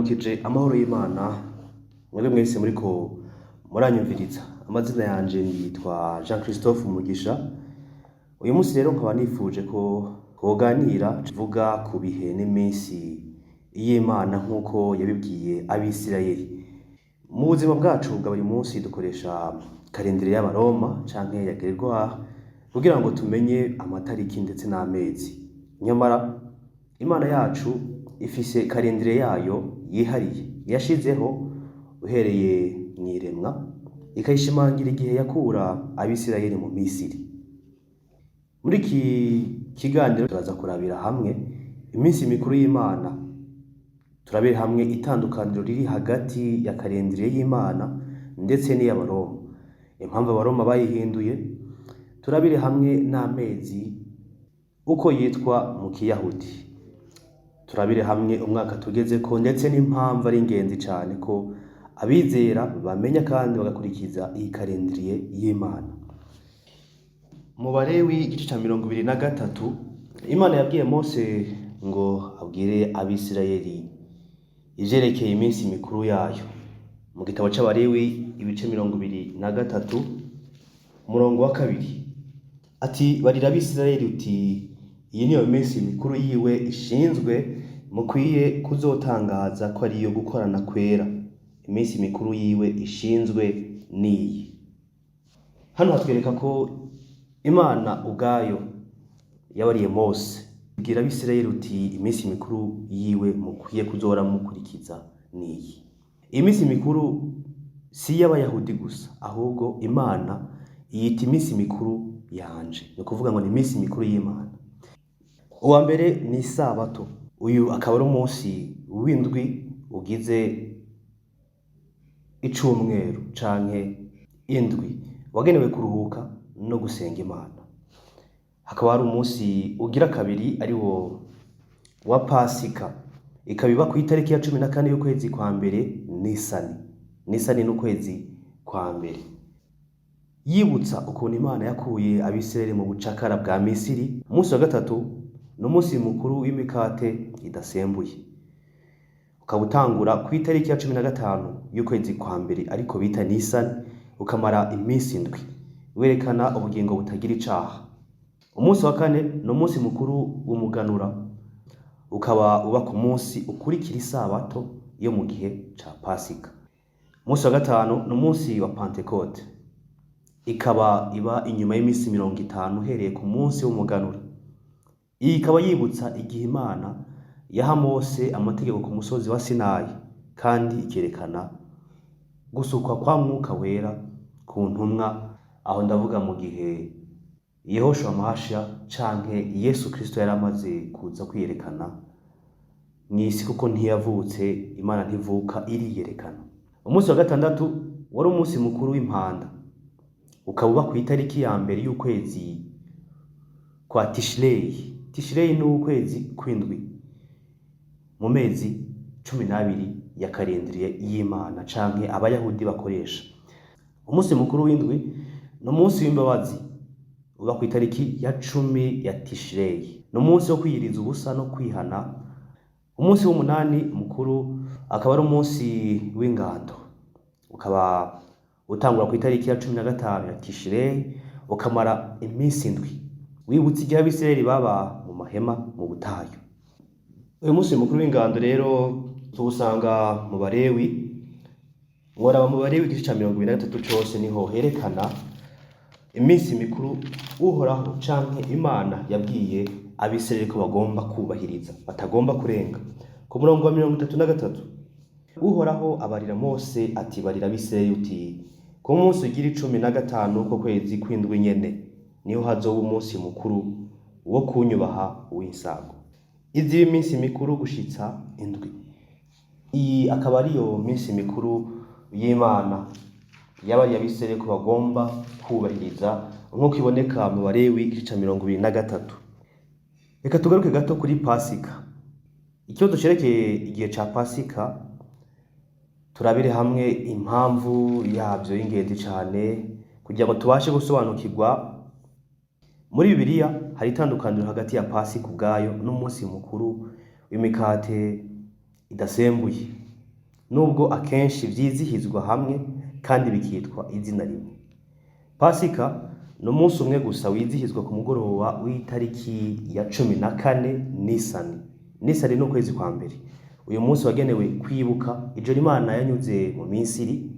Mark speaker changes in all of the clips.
Speaker 1: ndabaramukije amahoro y'Imana mwebwe mwese muriko muranyumviriza. Amazina yanje nitwa Jean Christophe Mugisha. Uyu munsi rero nkaba nifuje ko twoganira tuvuga ku bihe n'iminsi y'Imana nk'uko yabibwiye Abisirayeli. Mu buzima bwacu bwa buri munsi dukoresha kalendere y'Abaroma canke ya Gregorian kugira ngo tumenye amatariki ndetse n'amezi. Nyamara Imana yacu ifise kalendere yayo yihariye yashizeho uhereye mw'iremwa ikayishimangira igihe yakura Abisirayeli mu Misiri. Muri iki kiganiro turaza kurabira hamwe iminsi mikuru y'Imana, turabira hamwe itandukaniro riri hagati ya kalendere y'Imana ndetse n'iy'Abaroma, impamvu Abaroma bayihinduye, turabire hamwe n'amezi uko yitwa mu Kiyahudi, turabire hamwe umwaka tugezeko ndetse n'impamvu ari ingenzi cyane ko abizera bamenya kandi bagakurikiza iyi kalendere y'Imana. Mu Balewi igice ca 23 Imana yabwiye Mose ngo abwire Abisirayeli ivyerekeye iminsi mikuru yayo. Mu gitabo c'Abalewi ibice 23 umurongo wa 2 ati, barira Abisirayeli uti, iyi niyo minsi mikuru yiwe ishinzwe, mukwiye kuzotangaza ko ariyo gukorana kwera. Iminsi mikuru yiwe ishinzwe niyi. Hano hatwereka ko Imana ubwayo yabariye Mose ibwira Abisirayeli uti, iminsi mikuru yiwe mukwiye kuzora mukurikiza niyi. Iminsi mikuru si y'Abayahudi gusa, ahubwo Imana iyita iminsi mikuru yanje, ni kuvuga ngo ni iminsi mikuru y'Imana. Uwa mbere ni Isabato. Uyu akaba ari umunsi w'indwi ugize icumweru canke indwi wagenewe kuruhuka no gusenga Imana. Hakaba hari umunsi ugira kabiri ari wo wa Pasika, ikabiba ku itariki ya 14 y'ukwezi kwa mbere Nisani. Nisani n'ukwezi kwa mbere, yibutsa ukuntu Imana yakuye Abisirayeli mu bucakara bwa Misiri. Umunsi wa gatatu ni umunsi mukuru w'imikate idasembuye, ukabutangura ku itariki ya 15 y'ukwezi kwa mbere ariko bita Nisani, ukamara iminsi indwi werekana ubugingo butagira icaha. Umunsi wa kane ni umunsi mukuru w'umuganura, ukaba uba ku munsi ukurikira Isabato yo mu gihe ca Pasika. Umunsi wa gatanu ni umunsi wa Pentecote, ikaba iba inyuma y'iminsi 50 uhereye ku munsi w'umuganura. Iyi ikaba yibutsa igihe Imana yaha Mose amategeko ku musozi wa Sinayi, kandi ikerekana gusukwa kwa Mwuka Wera ku ntumwa, aho ndavuga mu gihe Yehoshua Mahasha canke Yesu Kristo yari amaze kuza kwiyerekana mw'isi, kuko ntiyavutse, Imana ntivuka, iriyerekana. Umunsi wa gatandatu wari umunsi mukuru w'impanda, ukaba uba ku itariki ya mbere y'ukwezi kwa Tishrei. Tishrei ni ukwezi kw'indwi mu mezi 12 ya kalendere y'Imana canke Abayahudi bakoresha. Umunsi mukuru w'indwi ni umunsi w'imbabazi, uba ku itariki ya 10 ya Tishrei. Ni umunsi wo kwiyiriza ubusa no kwihana. Umunsi w'umunani mukuru akaba ari umunsi w'ingando, ukaba utangura ku itariki ya 15 ya Tishrei, ukamara iminsi indwi wibutsa igihe Abisirayeli baba mu mahema mu butayu. Uyu munsi mukuru w'ingando rero tuwusanga mu Balewi. Ngoraba mu Balewi igice ca 23 cose niho herekana iminsi mikuru Uhoraho canke Imana yabwiye Abisirayeli ko bagomba kubahiriza, batagomba kurenga. Ku murongo wa 33 Uhoraho abarira Mose ati, barira Abisirayeli uti, ku munsi ugira 15 ko kwezi kw'indwi nyene niho hazoba umunsi mukuru wo kunyubaha w'insago. Izi iminsi mikuru gushitsa indwi. Iyi akaba ariyo minsi mikuru y'Imana yabariye Abisirayeli ko bagomba kubahiriza nk'uko iboneka mu Balewi igice ca 23. Reka tugaruke gato kuri Pasika. Ikibazo cerekeye igihe ca Pasika turabire hamwe impamvu yavyo y'ingenzi cane kugira ngo tubashe gusobanukirwa. Muri Bibiliya hari itandukaniro hagati ya Pasika ubwayo n'umunsi mukuru w'imikate idasembuye. nubwo akenshi vyizihizwa hamwe kandi bikitwa izina rimwe. Pasika ni umunsi umwe gusa wizihizwa ku mugoroba w'itariki ya 14 Nisani. Nisani ni ukwezi kwa mbere. Uyu munsi wagenewe kwibuka ijoro Imana yanyuze mu Misiri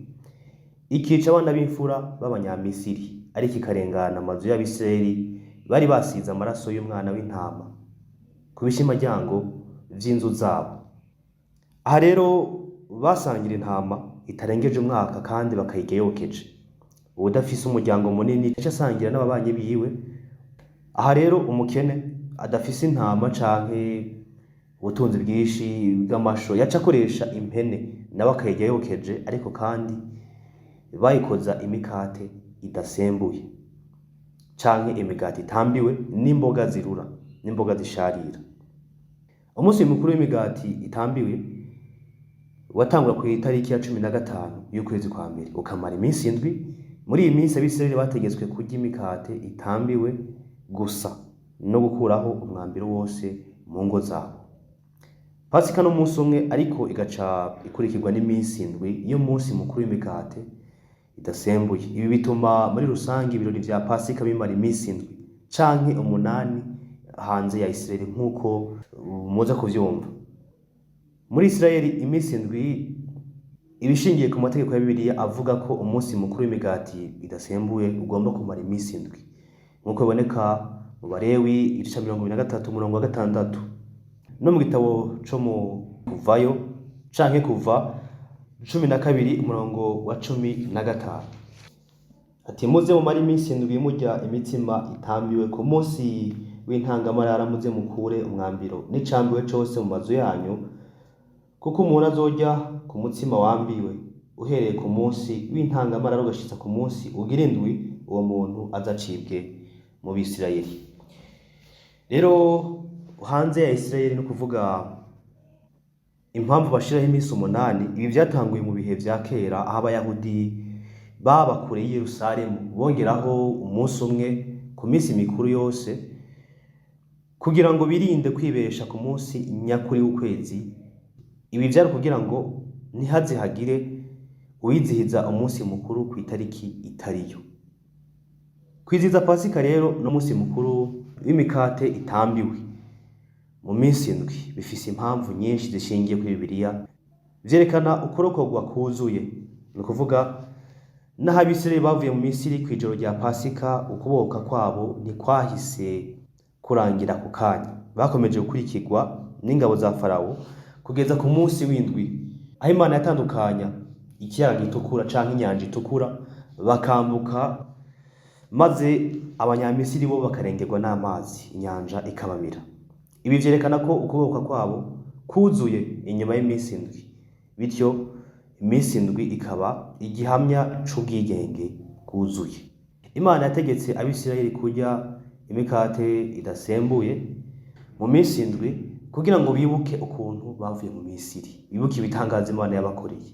Speaker 1: ikica abana b'imfura b'Abanyamisiri, ariko ikarengana amazu y'Abisirayeli bari basize amaraso y'umwana w'intama ku bishimaryango vy'inzu zabo. Aha rero basangira intama itarengeje umwaka kandi bakayirya yokeje. Uwudafise umuryango munini yaca asangira n'ababanyi biwe. Aha rero umukene adafise intama canke ubutunzi bwinshi bw'amasho yaca akoresha impene nawe akayirya yokeje, ariko kandi bayikoza imikate idasembuye canke imigati itambiwe n'imboga zirura n'imboga zisharira. Umunsi mukuru w'imigati itambiwe watangura ku itariki ya 15 y'ukwezi kwa mbere ukamara iminsi 7. Muri iyi minsi Abisirayeli bategetswe kurya imikate itambiwe gusa no gukuraho umwambiro wose mu ngo zabo. Pasika no munsi umwe, ariko igaca ikurikirwa n'iminsi 7 y'umunsi mukuru w'imikate idasembuye. Ibi bituma muri rusange ibirori vya Pasika bimara iminsi 7 canke 8 hanze ya Isirayeli nk'uko muza kuvyumva. Muri Isirayeli iminsi 7 ibishingiye ku mategeko ya Bibiliya avuga ko umunsi mukuru w'imigati idasembuye ugomba kumara iminsi 7 nk'uko biboneka mu Balewi igice 23 umurongo wa 6 no mu gitabo co mu Kuvayo canke Kuva 12 umurongo wa 15. Ati muze mumara iminsi 7 murya imitsima itambiwe ku munsi w'intangamarara, muze mukure umwambiro n'icambiwe cose mu mazu yanyu, kuko umuntu azorya ku mutsima wambiwe uhereye ku munsi w'intangamarara ugashitsa ku munsi ugira 7, uwo muntu azacibwe mu Bisirayeli. Rero hanze ya Isirayeli no kuvuga impamvu bashiraho iminsi 8, ibi vyatanguye mu bihe vya kera aho Abayahudi baba kure i Yerusalemu bongeraho umunsi umwe ku minsi mikuru yose kugira ngo birinde kwibesha ku munsi nyakuri w'ukwezi. Ibi vyari kugira ngo ntihaze hagire uwizihiza umunsi mukuru ku itariki itariyo. Kwizihiza Pasika rero no munsi mukuru w'imikate itambiwe mu minsi 7 bifise impamvu nyinshi zishingiye kuri Bibiliya vyerekana ukurokorwa kuzuye. Ni kuvuga naho Abisirayeli bavuye mu Misiri kw'ijoro rya Pasika, ukuboka kwabo ntikwahise kurangira ku kanya. Bakomeje gukurikirwa n'ingabo za Farawo kugeza ku munsi w'indwi aho Imana yatandukanya ikiyaga gitukura canke inyanja itukura bakambuka, maze Abanyamisiri bo bakarengerwa n'amazi, inyanja ikabamira. Ibi vyerekana ko ukuboka kwabo kuzuye inyuma y'iminsi 7, bityo iminsi 7 ikaba igihamya c'ubwigenge kuzuye. Imana yategetse Abisirayeli kurya imikate idasembuye mu minsi 7 kugira ngo bibuke ukuntu bavuye mu Misiri, bibuke ibitangaza Imana yabakoreye.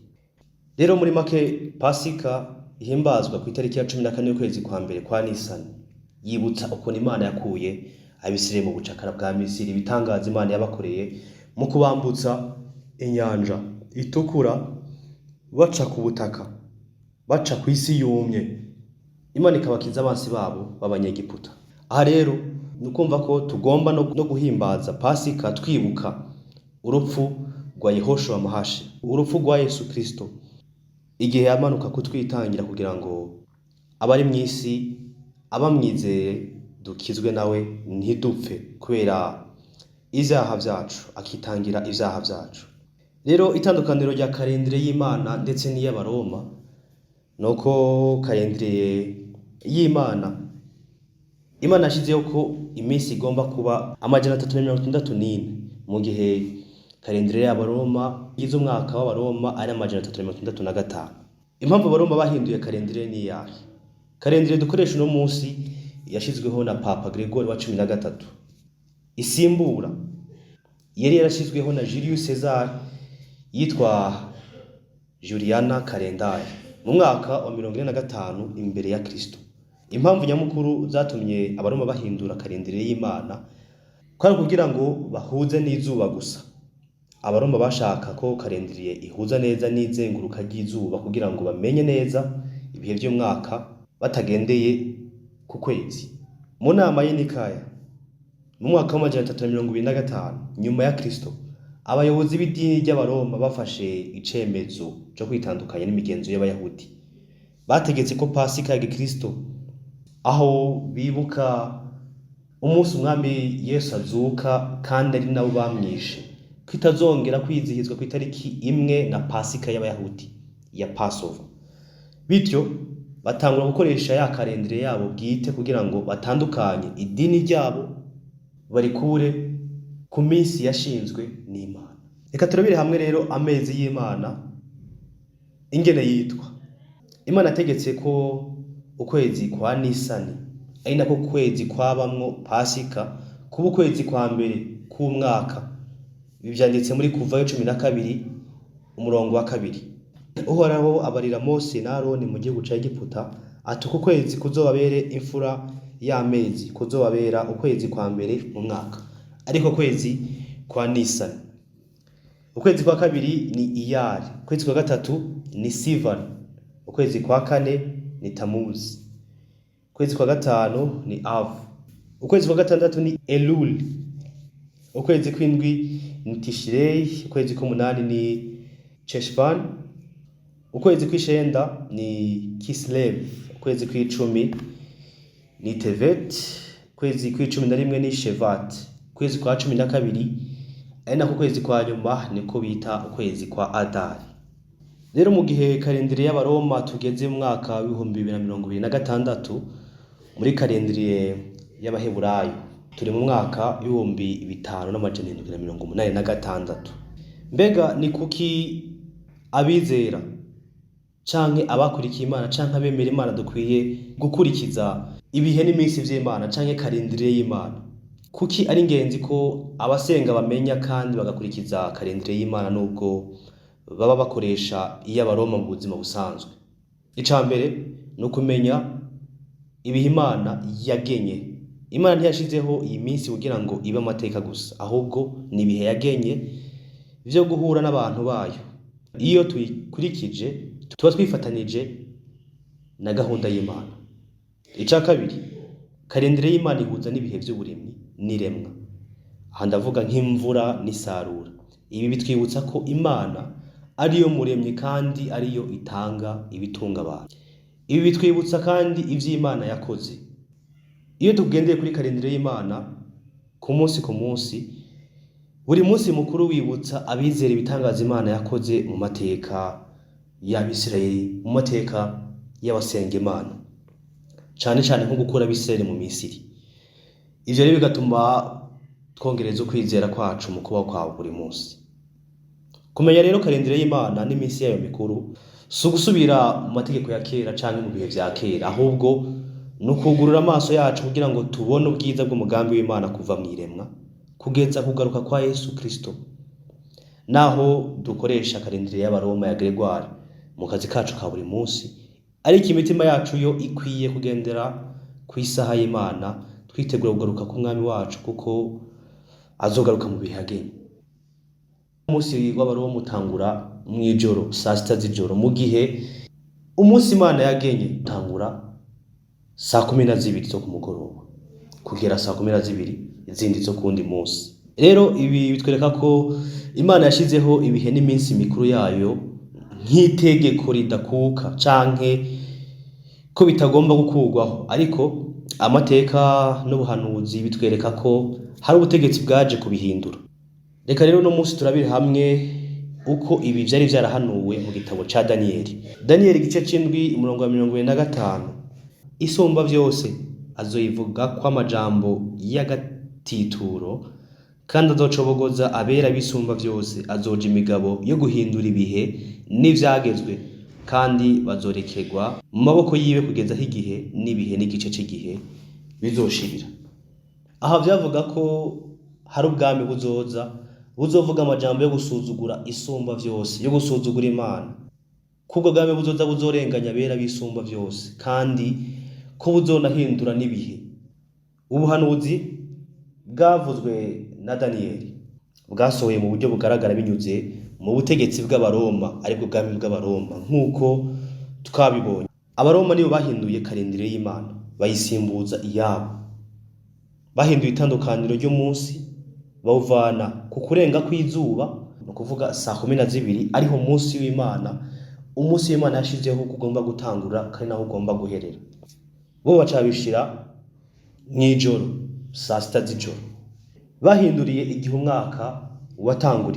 Speaker 1: Rero muri make Pasika ihimbazwa ku itariki ya 14 y'ukwezi kwa mbere kwa Nisani, yibutsa ukuntu Imana yakuye Abisirayeli mu bucakara bwa Misiri, ibitangaza Imana yabakoreye mu kubambutsa inyanja itukura baca ku butaka, baca ku isi yumye, Imana ikabakiza abansi babo b'Abanyegiputa. Aha rero nukumva ko tugomba no guhimbaza Pasika twibuka urupfu rwa Yehoshua Mahashi, urupfu rwa Yesu Kristo, igihe yamanuka kutwitangira kugira ngo abari mw'isi abamwizeye dukizwe nawe ntidupfe kubera ivyaha vyacu, akitangira ivyaha vyacu. Rero itandukaniro rya kalendere y'Imana ndetse n'iy'Abaroma nuko kalendere y'Imana, Imana yashizeho ko iminsi igomba kuba 364, mu gihe kalendere y'Abaroma yize umwaka w'Abaroma ari 365. Impamvu Abaroma bahinduye kalendere ni yahe? Kalendere dukoresha uno munsi yashizweho na Papa Gregory wa 13, isimbura yari yarashizweho na Julius Caesar yitwa Juliana Kalendari mu mwaka wa 45 imbere ya Kristo. Impamvu nyamukuru zatumye Abaroma bahindura kalendere y'Imana kwari kugira ngo bahuze n'izuba gusa. abaroma bashaka ko karindiriye ihuza neza n'izenguruka ry'izuba kugira ngo bamenye neza ibihe by'umwaka batagendeye ku kwezi. Mu nama y'Inikaya mu mwaka wa 325 nyuma ya Kristo, abayobozi b'idini ry'abaroma bafashe icemezo cyo kwitandukanya n'imigenzo y'abayahudi. Bategetse ko Pasika ya Gikristo, aho bibuka umunsi umwami Yesu azuka kandi ari nabo bamwishe, kitazongera kwizihizwa ku itariki imwe na Pasika y'abayahudi ya Passover. Bityo batangura gukoresha ya karendire yabo bwite kugira ngo batandukanye idini ryabo barikure ku minsi yashinzwe n'Imana. Reka turabire hamwe rero amezi y'Imana ingene yitwa. Imana ategetse ko ukwezi kwa Nisani ari nako kwezi kwabamwo Pasika kuba ukwezi kwa mbere k'umwaka. Ibi byanditse muri Kuvayo 12 umurongo wa 2. Uhoraho abarira Mose na Aroni mu gihugu ca Egiputa ati uku kwezi kuzobabere imfura y'amezi, kuzobabera ukwezi kwa mbere mu mwaka, ariko kwezi kwa Nisani. Ukwezi kwa kabiri ni Iyari, ukwezi kwa gatatu ni Sivan, ukwezi kwa kane ni Tamuzi, ukwezi kwa gatanu ni Av, ukwezi kwa gatandatu ni Elul, ukwezi kw'indwi ni Tishrei, ukwezi kw'umunani ni Cheshvan, ukwezi kw'icenda ni Kislev, ukwezi kw'icumi ni Tevet, ukwezi kw'icumi na rimwe ni Shevat, ukwezi kwa 12 ari nako kwezi kwa nyuma niko bita ukwezi kwa Adari. Rero mu gihe karindiriye y'abaroma tugeze mu mwaka wa 2026, muri karindiriye y'abaheburayo turi mu mwaka wa 5786. Mbega ni kuki abizera canke abakurikiye Imana canke abemera Imana dukwiye gukurikiza ibihe n'iminsi vy'Imana canke karindiriye y'Imana? Kuki ari ingenzi ko abasenga bamenya kandi bagakurikiza karindiriye y'Imana nubwo baba bakoresha iy'abaroma mu buzima busanzwe? Icambere no kumenya ibihe Imana yagenye. Imana ntiyashizeho iyi minsi kugira ngo ibe amateka gusa, ahubwo ni ibihe yagenye vyo guhura n'abantu bayo. Iyo tuyikurikije tuba twifatanije na gahunda y'Imana. Ica kabiri, karindiriye y'Imana ihuza n'ibihe vy'uburimyi n'iremwa. Aha ndavuga nk'imvura n'isarura. Ibi bitwibutsa ko Imana ariyo muremyi kandi ariyo itanga ibitunga abantu. Ibi bitwibutsa kandi ivy'Imana yakoze. Iyo tugendeye kuri karindiriye y'Imana ku munsi, buri munsi mukuru wibutsa abizera ibitangaza Imana yakoze mu mateka y'Abisirayeli, mu mateka y'abasenga Imana, cane cane nko gukura Abisirayeli mu Misiri. Ivyo rero bigatuma twongereza ukwizera kwacu mu kubaho kwa buri munsi. Kumenya rero karindiriye y'Imana n'iminsi yayo mikuru si ugusubira mu mategeko ya kera canke mu bihe vya kera, ahubwo nukugurura amaso yacu kugira ngo tubone ubwiza bw'umugambi w'Imana kuva mw'iremwa kugeza kugaruka kwa Yesu Kristo. Naho dukoresha karindiriye y'abaroma ya Gregoire mu kazi kacu ka buri munsi, ariko imitima yacu yo ikwiye kugendera ku isaha y'Imana, twitegura kugaruka k'umwami wacu kuko azogaruka mu bihe yagenye. Umunsi w'abaroma utangura mw'ijoro saa 6 z'ijoro, mu gihe umunsi Imana yagenye utangura saa 12 zo ku mugoroba kugera saa 12 izindi zo kundi munsi. Rero ibi bitwereka ko Imana yashizeho ibihe n'iminsi mikuru yayo nk'itegeko ridakuka canke ko bitagomba gukurwaho, ariko amateka n'ubuhanuzi bitwereka ko hari ubutegetsi bwaje kubihindura. Reka rero no munsi turabire hamwe uko ibi vyari vyarahanuwe mu gitabo ca Daniyeli. Daniyeli igice c'indwi umurongo wa 25. Isumba vyose azoyivuga ko amajambo y'agatituro kandi azocobogoza abera bisumba vyose. Azoja imigabo yo guhindura ibihe n'ivyagezwe kandi bazorekerwa mu maboko yiwe kugeza aho igihe n'ibihe n'igice c'igihe bizoshirira. Aha vyavuga ko hari ubwami buzovuga amajambo yo gusuzugura isumba vyose, yo gusuzugura Imana. Kubwo bwami buzoza buzorenganya abera bisumba vyose kandi ko buzonahindura n'ibihe. Ubuhanuzi bwavuzwe na Daniyeli bwasohoye mu buryo bugaragara binyuze mu butegetsi bw'abaroma aribwo bwami bw'abaroma. Nk'uko twabibonye, abaroma nibo bahinduye karindire y'Imana bayisimbuza iyabo, bahinduye itandukaniro ry'umunsi bawuvana ku kurenga kw'izuba, ni ukuvuga saa 12 ariho umunsi w'Imana, umunsi w'Imana yashizeho kugomba gutangura kandi naho ugomba guherera. Bo bacabishira mw'ijoro saa 6 z'ijoro. Bahinduriye igihe umwaka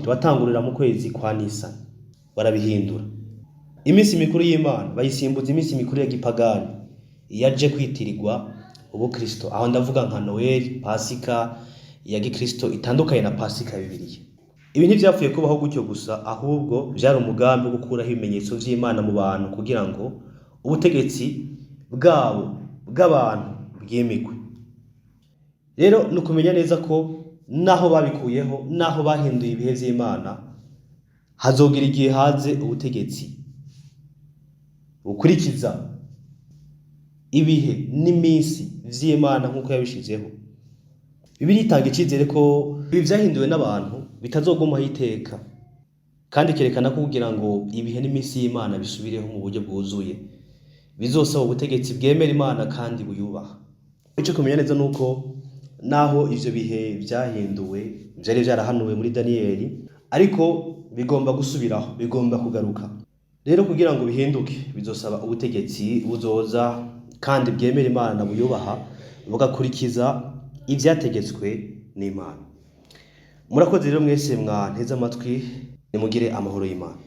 Speaker 1: watangurira mu kwezi kwa Nisani, barabihindura. Iminsi mikuru y'Imana bayisimbuza iminsi mikuru ya gipagani yaje kwitirirwa ubukristo. Aho ndavuga nka Noel, Pasika ya gikristo itandukanye na Pasika ya Bibiliya. Ibi ntivyapfuye kubaho gutyo gusa, ahubwo byari umugambi wo gukuraho ibimenyetso vy'Imana mu bantu kugira ngo ubutegetsi bwabo bw'abantu bwimikwe. Rero nukumenya neza ko naho babikuyeho, naho bahinduye ibihe vy'Imana, hazogira igihe haze ubutegetsi ukurikiza ibihe n'iminsi vy'Imana nk'uko yabishizeho. Bibiliya itanga icizere ko ibi vyahinduwe n'abantu bitazogumaho iteka, kandi kerekana ko kugira ngo ibihe n'iminsi y'Imana bisubireho mu buryo bwuzuye, bizosaba ubutegetsi bwemera Imana kandi buyubaha. Ico kumenya neza nuko naho ivyo bihe vyahinduwe, vyari vyarahanuwe muri Daniyeli, ariko bigomba gusubiraho, bigomba kugaruka. Rero kugira ngo bihinduke bizosaba ubutegetsi buzoza kandi bwemera Imana buyubaha, bugakurikiza ivyategetswe n'Imana. Murakoze rero mwese mwanteze amatwi, nimugire amahoro y'Imana.